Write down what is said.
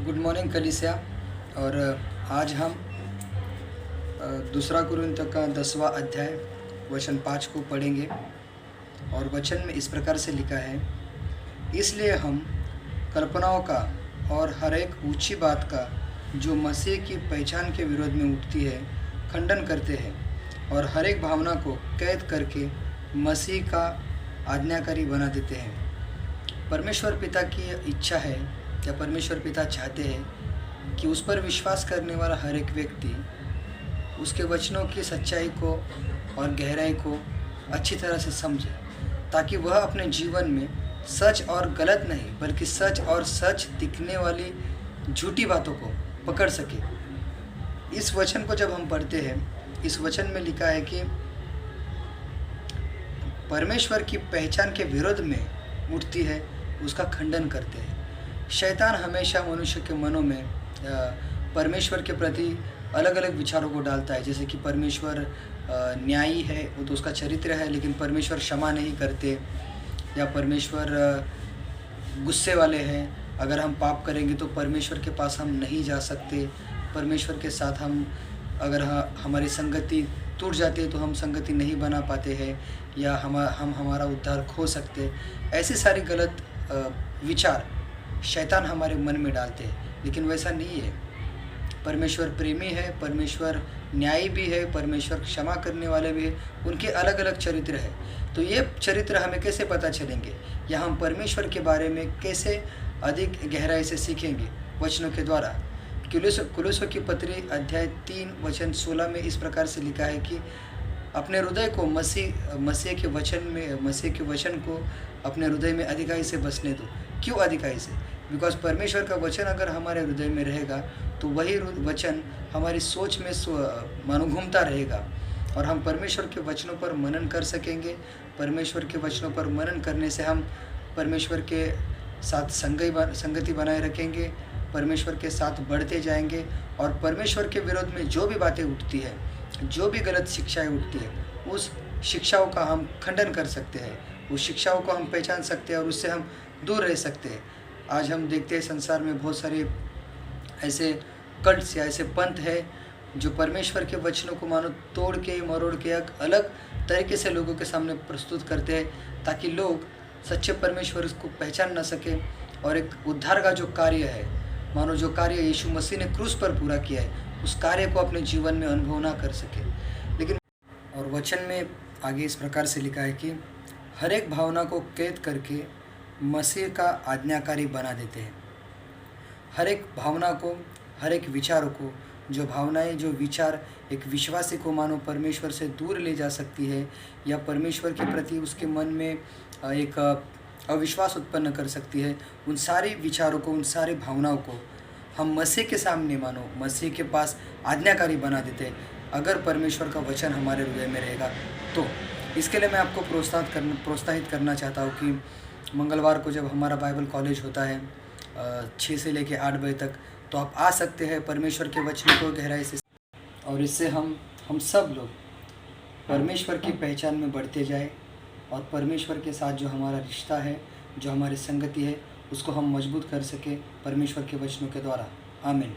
Good morning कलीसिया। और आज हम दूसरा कुरिन्थियों का 10वां अध्याय वचन 5 को पढ़ेंगे। और वचन में इस प्रकार से लिखा है, इसलिए हम कल्पनाओं का और हर एक ऊंची बात का जो मसीह की पहचान के विरोध में उठती है खंडन करते हैं, और हर एक भावना को कैद करके मसीह का आज्ञाकारी बना देते हैं। परमेश्वर पिता की इच्छा है या परमेश्वर पिता चाहते हैं कि उस पर विश्वास करने वाला हर एक व्यक्ति उसके वचनों की सच्चाई को और गहराई को अच्छी तरह से समझे, ताकि वह अपने जीवन में सच और गलत नहीं बल्कि सच और सच दिखने वाली झूठी बातों को पकड़ सके। इस वचन को जब हम पढ़ते हैं, इस वचन में लिखा है कि परमेश्वर की पहचान के विरोध में उठती है, उसका खंडन करते हैं। शैतान हमेशा मनुष्य के मनों में परमेश्वर के प्रति अलग अलग विचारों को डालता है। जैसे कि परमेश्वर न्यायी है, वो तो उसका चरित्र है, लेकिन परमेश्वर क्षमा नहीं करते, या परमेश्वर गुस्से वाले हैं, अगर हम पाप करेंगे तो परमेश्वर के पास हम नहीं जा सकते, परमेश्वर के साथ हम अगर हमारी संगति टूट जाती है तो हम संगति नहीं बना पाते हैं, या हम हमारा उद्धार खो सकते। ऐसे सारे गलत विचार शैतान हमारे मन में डालते हैं, लेकिन वैसा नहीं है। परमेश्वर प्रेमी है, परमेश्वर न्यायी भी है, परमेश्वर क्षमा करने वाले भी है, उनके अलग अलग चरित्र है। तो ये चरित्र हमें कैसे पता चलेंगे, या हम परमेश्वर के बारे में कैसे अधिक गहराई से सीखेंगे? वचनों के द्वारा। कुलुस्यों की पत्री अध्याय 3 वचन 16 में इस प्रकार से लिखा है कि अपने हृदय को मसीह के वचन को अपने हृदय में अधिकाई से बसने दो। क्यों अधिकाई से? बिकॉज परमेश्वर का वचन अगर हमारे हृदय में रहेगा तो वही वचन हमारी सोच में मानो घूमता रहेगा, और हम परमेश्वर के वचनों पर मनन कर सकेंगे। परमेश्वर के वचनों पर मनन करने से हम परमेश्वर के साथ संगति बनाए रखेंगे, परमेश्वर के साथ बढ़ते जाएंगे, और परमेश्वर के विरोध में जो भी बातें उठती है, जो भी गलत शिक्षाएं उठती है, उस शिक्षाओं का हम खंडन कर सकते हैं, उस शिक्षाओं को हम पहचान सकते हैं, और उससे हम दूर रह सकते हैं। आज हम देखते हैं संसार में बहुत सारे ऐसे कल्ट्स या ऐसे पंथ है जो परमेश्वर के वचनों को मानो तोड़ के मरोड़ के एक अलग तरीके से लोगों के सामने प्रस्तुत करते हैं, ताकि लोग सच्चे परमेश्वर को पहचान न सके, और एक उद्धार का जो कार्य है, मानो जो कार्य यीशु मसीह ने क्रूस पर पूरा किया है, उस कार्य को अपने जीवन में अनुभव ना कर सके। लेकिन और वचन में आगे इस प्रकार से लिखा है कि हर एक भावना को कैद करके मसीह का आज्ञाकारी बना देते हैं। हर एक भावना को, हर एक विचारों को, जो भावनाएं, जो विचार एक विश्वासी को मानो परमेश्वर से दूर ले जा सकती है, या परमेश्वर के प्रति उसके मन में एक अविश्वास उत्पन्न कर सकती है, उन सारे विचारों को, उन सारी भावनाओं को हम मसीह के सामने मानो मसीह के पास आज्ञाकारी बना देते हैं, अगर परमेश्वर का वचन हमारे हृदय में रहेगा तो। इसके लिए मैं आपको प्रोत्साहित करना चाहता हूँ कि मंगलवार को जब हमारा बाइबल कॉलेज होता है 6 से लेकर 8 बजे तक, तो आप आ सकते हैं परमेश्वर के वचन को गहराई से, और इससे हम सब लोग परमेश्वर की पहचान में बढ़ते जाए, और परमेश्वर के साथ जो हमारा रिश्ता है, जो हमारी संगति है, उसको हम मजबूत कर सके परमेश्वर के वचनों के द्वारा। आमीन।